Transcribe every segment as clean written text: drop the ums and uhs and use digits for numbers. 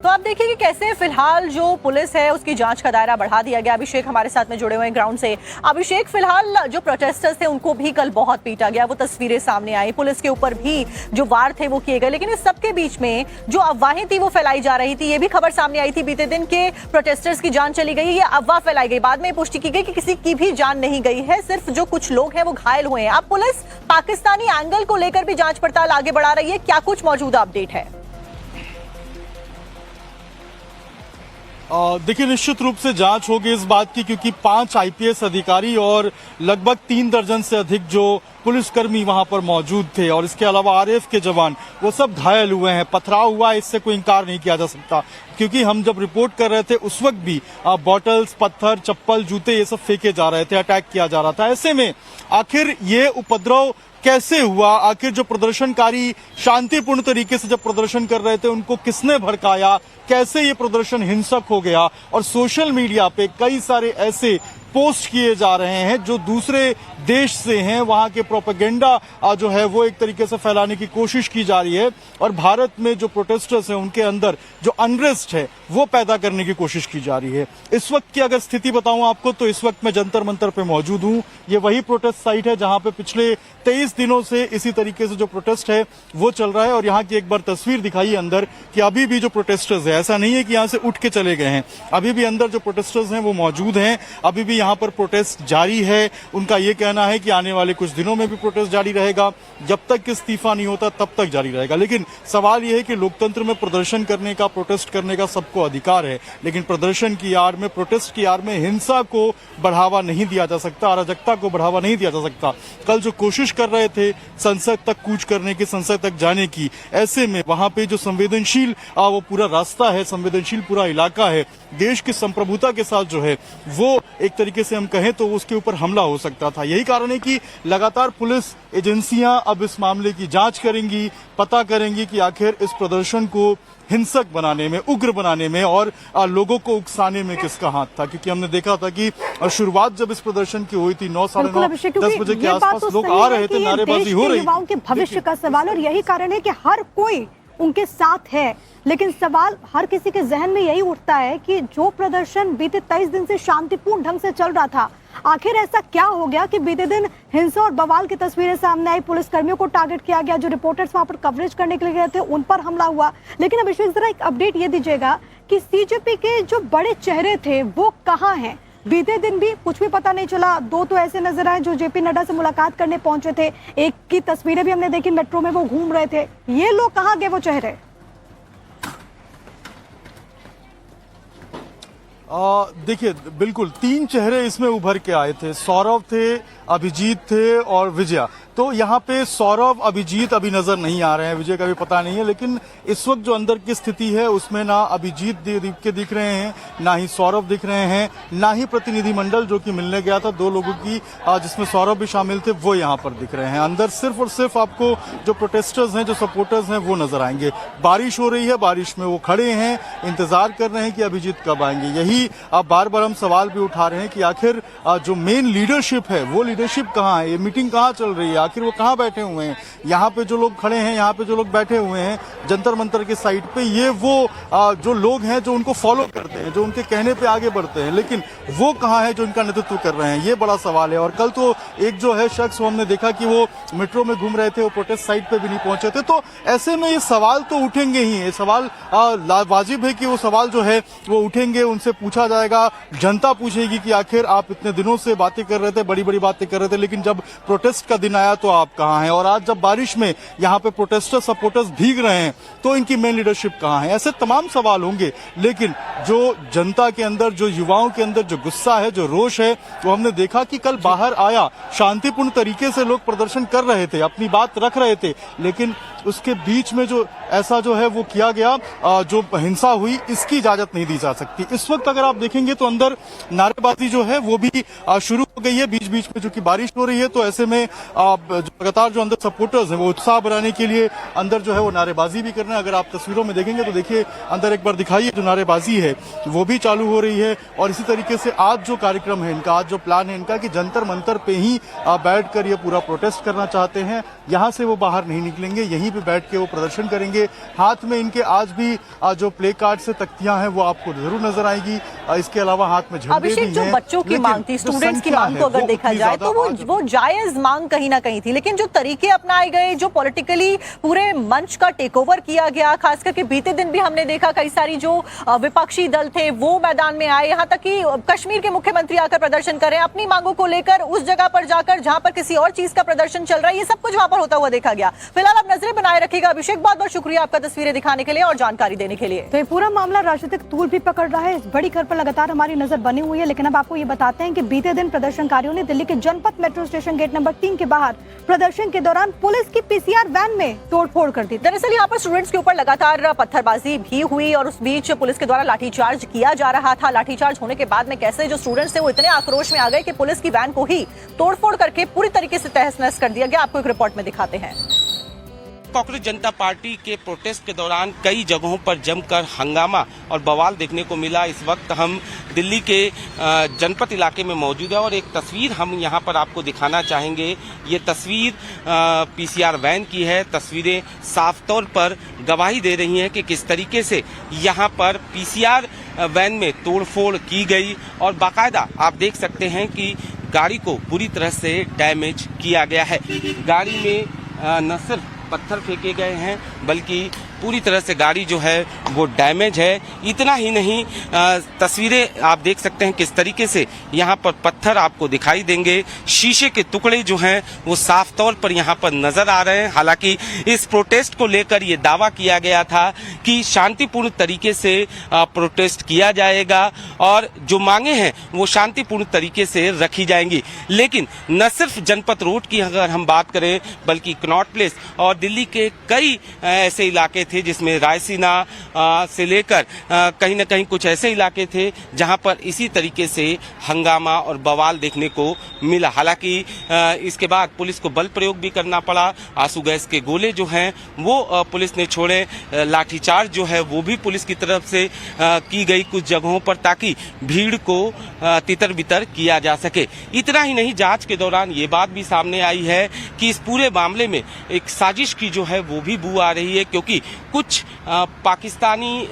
तो आप देखिए कि कैसे फिलहाल जो पुलिस है उसकी जांच का दायरा बढ़ा दिया गया। अभिषेक हमारे साथ में जुड़े हुए हैं ग्राउंड से। अभिषेक, फिलहाल जो प्रोटेस्टर्स थे उनको भी कल बहुत पीटा गया, वो तस्वीरें सामने आई, पुलिस के ऊपर भी जो वार थे वो किए गए, लेकिन इस सबके बीच में जो अफवाहें थी वो फैलाई जा रही थी। ये भी खबर सामने आई थी बीते दिन के प्रोटेस्टर्स की जान चली गई, ये अफवाह फैलाई गई। बाद में पुष्टि की गई कि किसी की भी जान नहीं गई है, सिर्फ जो कुछ लोग हैं वो घायल हुए हैं। अब पुलिस पाकिस्तानी एंगल को लेकर भी जांच पड़ताल आगे बढ़ा रही है, क्या कुछ मौजूदा अपडेट है? देखिए, निश्चित रूप से जांच होगी इस बात की, क्योंकि 5 आईपीएस अधिकारी और लगभग 3 दर्जन से अधिक जो पुलिसकर्मी वहां पर मौजूद थे और इसके अलावा आरएएफ के जवान, वो सब घायल हुए हैं। पथराव हुआ, इससे कोई इंकार नहीं किया जा सकता, क्योंकि हम जब रिपोर्ट कर रहे थे उस वक्त भी बॉटल्स, पत्थर, चप्पल, जूते ये सब फेंके जा रहे थे, अटैक किया जा रहा था। ऐसे में आखिर ये उपद्रव कैसे हुआ? आखिर जो प्रदर्शनकारी शांतिपूर्ण तरीके से जब प्रदर्शन कर रहे थे उनको किसने भड़काया? कैसे ये प्रदर्शन हिंसक हो गया? और सोशल मीडिया पे कई सारे ऐसे पोस्ट किए जा रहे हैं जो दूसरे देश से हैं, वहां के प्रोपेगेंडा जो है वो एक तरीके से फैलाने की कोशिश की जा रही है और भारत में जो प्रोटेस्टर्स हैं उनके अंदर जो अनरेस्ट है वो पैदा करने की कोशिश की जा रही है। इस वक्त की अगर स्थिति बताऊं आपको तो इस वक्त मैं जंतर मंतर पे मौजूद हूं। ये वही प्रोटेस्ट साइट है जहां पे पिछले 23 दिनों से इसी तरीके से जो प्रोटेस्ट है वो चल रहा है और यहाँ की एक बार तस्वीर दिखाई अंदर कि अभी भी जो प्रोटेस्टर्स है, ऐसा नहीं है कि यहाँ से उठ के चले गए हैं, अभी भी अंदर जो प्रोटेस्टर्स हैं वो मौजूद हैं, अभी भी यहाँ पर प्रोटेस्ट जारी है। उनका ये कहना है कि आने वाले कुछ दिनों में भी प्रोटेस्ट जारी रहेगा, जब तक इस्तीफा नहीं होता तब तक जारी रहेगा। लेकिन सवाल यह है कि लोकतंत्र में प्रदर्शन करने का, प्रोटेस्ट करने का सबको अधिकार है, लेकिन प्रदर्शन की आड़ में, प्रोटेस्ट की आड़ में हिंसा को बढ़ावा नहीं दिया जा सकता, अराजकता को बढ़ावा नहीं दिया जा सकता। कल जो कोशिश कर रहे थे संसद तक कूच करने की, संसद तक जाने की, ऐसे में वहां पे जो संवेदनशील वो पूरा रास्ता है, संवेदनशील पूरा इलाका है, देश की संप्रभुता के साथ जो है वो एक तरीके से हम कहें तो उसके ऊपर हमला हो सकता था। यही कारण है कि लगातार पुलिस एजेंसियां अब इस मामले की जांच करेंगी, पता करेंगी कि आखिर इस प्रदर्शन को हिंसक बनाने में, उग्र बनाने में और लोगों को उकसाने में किसका हाथ था। क्योंकि हमने देखा था कि शुरुआत जब इस प्रदर्शन की हुई थी 9, साढ़े 9, 10 बजे के आसपास लोग आ रहे थे, नारेबाजी हो रही थी। युवाओं के भविष्य का सवाल, और यही कारण है कि हर कोई उनके साथ है। लेकिन सवाल हर किसी के जहन में यही उठता है कि जो प्रदर्शन बीते 23 दिन से शांतिपूर्ण ढंग से चल रहा था, आखिर ऐसा क्या हो गया कि बीते दिन हिंसा और बवाल की तस्वीरें सामने आई, पुलिसकर्मियों को टारगेट किया गया, जो रिपोर्टर्स वहां पर कवरेज करने के लिए गए थे उन पर हमला हुआ। लेकिन अभिषेक, जरा एक अपडेट ये दीजिएगा कि सीजेपी के जो बड़े चेहरे थे वो कहाँ हैं? बीते दिन भी कुछ भी पता नहीं चला। 2 तो ऐसे नजर आए जो जेपी नड्डा से मुलाकात करने पहुंचे थे, एक की तस्वीरें भी हमने देखी, मेट्रो में वो घूम रहे थे। ये लोग कहाँ गए, वो चेहरे? देखिए, बिल्कुल 3 चेहरे इसमें उभर के आए थे। सौरव थे, अभिजीत थे और विजया। तो यहाँ पे सौरव, अभिजीत अभी नजर नहीं आ रहे हैं, विजय का भी पता नहीं है। लेकिन इस वक्त जो अंदर की स्थिति है उसमें ना अभिजीत के दिख रहे हैं, ना ही सौरव दिख रहे हैं, ना ही प्रतिनिधिमंडल जो कि मिलने गया था 2 लोगों की, जिसमें सौरभ भी शामिल थे, वो यहाँ पर दिख रहे हैं। अंदर सिर्फ और सिर्फ आपको जो प्रोटेस्टर्स हैं, जो सपोर्टर्स हैं, वो नजर आएंगे। बारिश हो रही है, बारिश में वो खड़े हैं, इंतजार कर रहे हैं कि अभिजीत कब आएंगे। यही अब बार बार हम सवाल भी उठा रहे हैं कि आखिर जो मेन लीडरशिप है वो लीडरशिप कहाँ है? ये मीटिंग कहाँ चल रही है? आखिर वो कहाँ बैठे हुए हैं? यहाँ पे जो लोग खड़े हैं, यहाँ पे जो लोग बैठे हुए हैं जंतर मंतर के साइड पे, ये वो जो लोग हैं जो उनको फॉलो करते हैं, जो उनके कहने पे आगे बढ़ते हैं, लेकिन वो कहाँ है जो इनका नेतृत्व कर रहे हैं? ये बड़ा सवाल है। और कल तो एक जो है शख्स, हमने देखा कि वो मेट्रो में घूम रहे थे, वो प्रोटेस्ट साइट पे भी नहीं पहुंचे थे। तो ऐसे में ये सवाल तो उठेंगे ही, ये सवाल वाजिब है कि वो सवाल जो है वो उठेंगे, उनसे पूछा जाएगा, जनता पूछेगी कि आखिर आप इतने दिनों से बातें कर रहे थे, बड़ी बड़ी बातें कर रहे थे, लेकिन जब प्रोटेस्ट का दिन आया तो आप कहाँ हैं? और आज जब बारिश में यहाँ पे प्रोटेस्टर, सपोर्टर्स भीग रहे हैं तो इनकी मेन लीडरशिप कहाँ है? ऐसे तमाम सवाल होंगे। लेकिन जो जनता के अंदर, जो युवाओं के अंदर जो गुस्सा है, जो रोष है, वो हमने देखा कि कल बाहर आया। शांतिपूर्ण तरीके से लोग प्रदर्शन कर रहे थे, अपनी बात रख रहे थे, लेकिन उसके बीच में जो ऐसा जो है वो किया गया, जो हिंसा हुई, इसकी इजाजत नहीं दी जा सकती। इस वक्त अगर आप देखेंगे तो अंदर नारेबाजी जो है वो भी शुरू हो गई है, बीच बीच में जो कि बारिश हो रही है। तो ऐसे में लगातार जो अंदर सपोर्टर्स हैं वो उत्साह बढ़ाने के लिए अंदर जो है वो नारेबाजी भी कर रहे हैं। अगर आप तस्वीरों में देखेंगे तो देखिए अंदर एक बार दिखाइए, जो नारेबाजी है वो भी चालू हो रही है। और इसी तरीके से आज जो कार्यक्रम है इनका, आज जो प्लान है इनका कि जंतर मंतर पे ही बैठकर ये पूरा प्रोटेस्ट करना चाहते हैं। यहाँ से वो बाहर नहीं निकलेंगे, यहीं पे बैठ के वो प्रदर्शन करेंगे। हाथ में इनके आज भी जो प्ले कार्ड से तख्तियां हैं वो आपको जरूर नजर आएगी। इसके अलावा हाथ में झंडे भी अभिषेक, जो हैं। बच्चों की मांग थी, स्टूडेंट्स की मांग को अगर देखा जाए तो वो जायज मांग कहीं ना कहीं थी, लेकिन जो तरीके अपनाए गए, जो पॉलिटिकली पूरे मंच का टेक ओवर किया गया, खास करके बीते दिन भी हमने देखा कई सारी जो विपक्षी दल थे वो मैदान में आए, यहाँ तक कि कश्मीर के मुख्यमंत्री आकर प्रदर्शन कर रहे हैं अपनी मांगों को लेकर, उस जगह पर जाकर जहां पर किसी और चीज का प्रदर्शन चल रहा है, ये सब कुछ वहां पर होता हुआ देखा गया। फिलहाल आप नजरें बनाए रखिएगा। अभिषेक, बहुत बहुत शुक्रिया आपका तस्वीरें दिखाने के लिए और जानकारी देने के लिए। तो ये पूरा मामला राजनीतिक तूल भी पकड़ रहा है। इस बड़ी खबर पर लगातार हमारी नजर बनी हुई है, लेकिन अब आपको ये बताते हैं कि बीते दिन प्रदर्शनकारियों ने दिल्ली के जनपथ मेट्रो स्टेशन गेट नंबर 3 के बाहर प्रदर्शन के दौरान पुलिस की पीसीआर वैन में तोड़फोड़ कर दी। दरअसल यहाँ पर स्टूडेंट्स के ऊपर लगातार पत्थरबाजी भी हुई और उस बीच पुलिस के द्वारा लाठीचार्ज किया जा रहा था। लाठीचार्ज होने के बाद में कैसे जो स्टूडेंट्स थे वो इतने आक्रोश में आ गए कि पुलिस की वैन को ही तोड़फोड़ करके पूरी तरीके से तहस नहस कर दिया गया। आपको एक रिपोर्ट में दिखाते हैं। कांग्रेस जनता पार्टी के प्रोटेस्ट के दौरान कई जगहों पर जमकर हंगामा और बवाल देखने को मिला। इस वक्त हम दिल्ली के जनपथ इलाके में मौजूद है और एक तस्वीर हम यहां पर आपको दिखाना चाहेंगे। ये तस्वीर पीसीआर वैन की है। तस्वीरें साफ तौर पर गवाही दे रही हैं कि किस तरीके से यहां पर पीसीआर वैन में तोड़फोड़ की गई और बाकायदा आप देख सकते हैं कि गाड़ी को बुरी तरह से डैमेज किया गया है। गाड़ी में न सिर्फ पत्थर फेंके गए हैं बल्कि पूरी तरह से गाड़ी जो है वो डैमेज है। इतना ही नहीं, तस्वीरें आप देख सकते हैं किस तरीके से यहाँ पर पत्थर आपको दिखाई देंगे। शीशे के टुकड़े जो हैं वो साफ तौर पर यहाँ पर नजर आ रहे हैं। हालांकि इस प्रोटेस्ट को लेकर ये दावा किया गया था कि शांतिपूर्ण तरीके से प्रोटेस्ट किया जाएगा और जो मांगे हैं वो शांतिपूर्ण तरीके से रखी जाएंगी। लेकिन न सिर्फ जनपथ रोड की अगर हम बात करें बल्कि कनॉट प्लेस और दिल्ली के कई ऐसे इलाके थे जिसमें रायसीना से लेकर कहीं न कहीं कुछ ऐसे इलाके थे जहां पर इसी तरीके से हंगामा और बवाल देखने को मिला। हालांकि इसके बाद पुलिस को बल प्रयोग भी करना पड़ा। आंसू गैस के गोले जो हैं वो पुलिस ने छोड़े। लाठीचार्ज जो है वो भी पुलिस की तरफ से की गई कुछ जगहों पर ताकि भीड़ को तितर बितर किया जा सके। इतना ही नहीं, जांच के दौरान ये बात भी सामने आई है कि इस पूरे मामले में एक साजिश की जो है वो भी बू आ रही है, क्योंकि कुछ पाकिस्तानी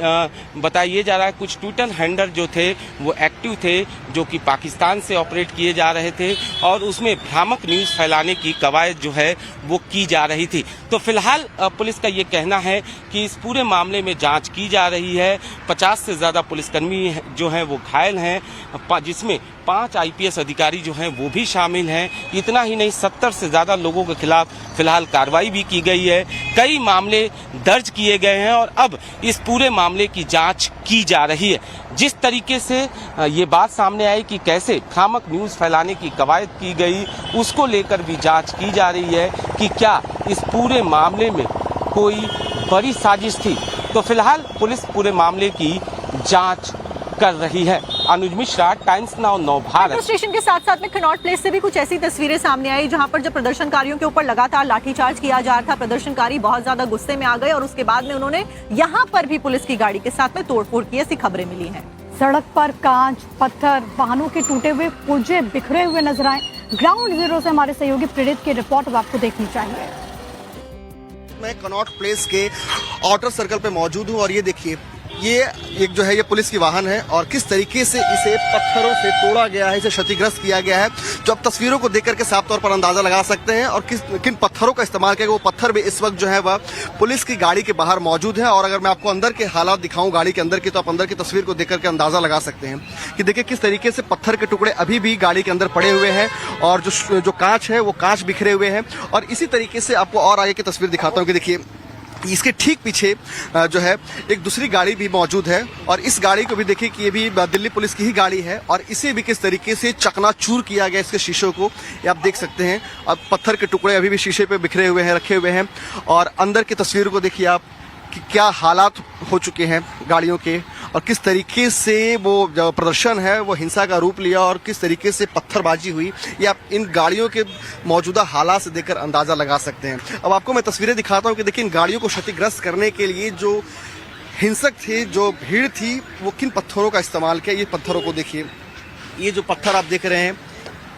बताया जा रहा है, कुछ ट्विटर हैंडल जो थे वो एक्टिव थे जो कि पाकिस्तान से ऑपरेट किए जा रहे थे और उसमें भ्रामक न्यूज़ फैलाने की कवायद जो है वो की जा रही थी। तो फिलहाल पुलिस का ये कहना है कि इस पूरे मामले में जांच की जा रही है। 50 से ज़्यादा पुलिसकर्मी जो हैं वो घायल हैं, जिसमें 5 आईपीएस अधिकारी जो हैं वो भी शामिल हैं। इतना ही नहीं, 70 से ज़्यादा लोगों के खिलाफ फिलहाल कार्रवाई भी की गई है। कई मामले दर्ज किए गए हैं और अब इस पूरे मामले की जांच की जा रही है। जिस तरीके से ये बात सामने आई कि कैसे भ्रामक न्यूज़ फैलाने की कवायद की गई, उसको लेकर भी जांच की जा रही है कि क्या इस पूरे मामले में कोई बड़ी साजिश थी। तो फिलहाल पुलिस पूरे मामले की जांच कर रही है। अनुज मिश्रा, टाइम्स नाउ नव भारत। मेट्रो स्टेशन के साथ साथ में कनॉट प्लेस से भी कुछ ऐसी तस्वीरें सामने आई जहां पर जब प्रदर्शनकारियों के ऊपर लगातार लाठीचार्ज किया जा रहा था, प्रदर्शनकारी बहुत ज्यादा गुस्से में आ गए और उसके बाद में उन्होंने यहां पर भी पुलिस की गाड़ी के साथ में तोड़फोड़ की, ऐसी खबरें मिली हैं। सड़क पर कांच, पत्थर, वाहनों के टूटे हुए पुर्जे बिखरे हुए नजर आए। ग्राउंड जीरो से हमारे सहयोगी प्रेरित की रिपोर्ट आपको देखनी चाहिए। मैं कनॉट प्लेस के आउटर सर्कल पे मौजूद हूँ और ये देखिए, ये एक जो है ये पुलिस की वाहन है और किस तरीके से इसे पत्थरों से तोड़ा गया है, इसे क्षतिग्रस्त किया गया है, जो आप तस्वीरों को देख करके साफ तौर पर अंदाजा लगा सकते हैं। और किन पत्थरों का इस्तेमाल किया गया, वो पत्थर भी इस वक्त जो है वह पुलिस की गाड़ी के बाहर मौजूद है। और अगर मैं आपको अंदर के हालात दिखाऊं गाड़ी के अंदर की, तो आप अंदर की तस्वीर को देख करके अंदाजा लगा सकते हैं कि देखिए किस तरीके से पत्थर के टुकड़े अभी भी गाड़ी के अंदर पड़े हुए हैं और जो कांच है वो कांच बिखरे हुए हैं। और इसी तरीके से आपको और आगे की तस्वीर दिखाता हूँ कि देखिए इसके ठीक पीछे जो है एक दूसरी गाड़ी भी मौजूद है और इस गाड़ी को भी देखिए कि ये भी दिल्ली पुलिस की ही गाड़ी है और इसे भी किस तरीके से चकनाचूर किया गया इसके शीशों को, ये आप देख सकते हैं। अब पत्थर के टुकड़े अभी भी शीशे पे बिखरे हुए हैं, रखे हुए हैं। और अंदर की तस्वीर को देखिए आप, कि क्या हालात हो चुके हैं गाड़ियों के और किस तरीके से वो जो प्रदर्शन है वो हिंसा का रूप लिया और किस तरीके से पत्थरबाजी हुई, ये आप इन गाड़ियों के मौजूदा हालात से देखकर अंदाज़ा लगा सकते हैं। अब आपको मैं तस्वीरें दिखाता हूँ कि देखिए इन गाड़ियों को क्षतिग्रस्त करने के लिए जो हिंसक थे, जो भीड़ थी, वो किन पत्थरों का इस्तेमाल किया। ये पत्थरों को देखिए, ये जो पत्थर आप देख रहे हैं,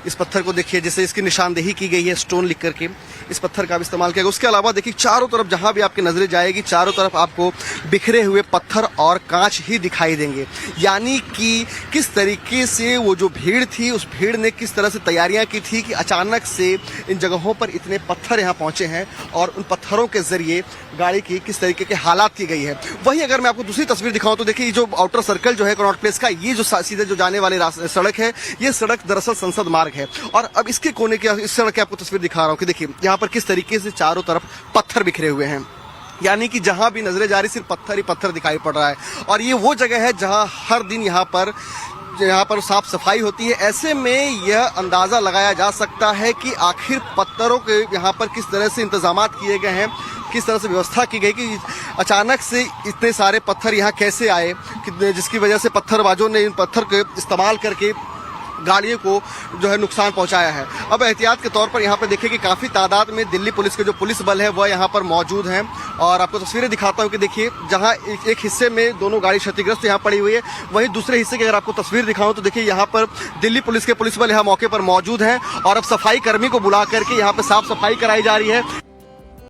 इस पत्थर को देखिए, जैसे इसकी निशानदेही की गई है स्टोन लिख करके, इस पत्थर का भी इस्तेमाल किया गया। उसके अलावा देखिए चारों तरफ जहां भी आपकी नजरें जाएगी, चारों तरफ आपको बिखरे हुए पत्थर और कांच ही दिखाई देंगे। यानी कि किस तरीके से वो जो भीड़ थी, उस भीड़ ने किस तरह से तैयारियां की थी कि अचानक से इन जगहों पर इतने पत्थर यहाँ पहुंचे हैं और उन पत्थरों के जरिए गाड़ी की किस तरीके के हालात की गई है। वहीं अगर मैं आपको दूसरी तस्वीर दिखाऊं तो देखिए ये जो आउटर सर्कल जो है कनॉट प्लेस का, ये जो सीधे जो जाने वाली सड़क है, ये सड़क दरअसल संसद मार्ग है। और अब इसके कोने की इस सड़क की आपको तस्वीर दिखा रहा हूं कि देखिए यहाँ पर किस तरीके से चारों तरफ पत्थर बिखरे हुए हैं। यानी कि जहां भी नजरें जा रही सिर्फ पत्थर ही पत्थर दिखाई पड़ रहा है। और ये वो जगह है जहां हर दिन यहाँ पर साफ सफाई होती है। ऐसे में यह अंदाजा लगाया जा सकता है कि आखिर पत्थरों के यहाँ पर किस तरह से इंतजामात किए गए हैं, किस तरह से व्यवस्था की गई कि अचानक से इतने सारे पत्थर यहाँ कैसे आए, जिसकी वजह से पत्थरबाजों ने इन पत्थर के इस्तेमाल करके गाड़ियों को जो है नुकसान पहुंचाया है। अब एहतियात के तौर पर यहाँ पे देखिए कि काफ़ी तादाद में दिल्ली पुलिस के जो पुलिस बल है वह यहाँ पर मौजूद हैं। और आपको तस्वीरें दिखाता हूँ कि देखिए जहाँ एक हिस्से में दोनों गाड़ी क्षतिग्रस्त यहाँ पड़ी हुई है, वहीं दूसरे हिस्से की अगर आपको तस्वीर दिखाऊं तो देखिए यहाँ पर दिल्ली पुलिस के पुलिस बल यहाँ मौके पर मौजूद हैं और अब सफाई कर्मी को बुला करके यहाँ पे साफ सफाई कराई जा रही है।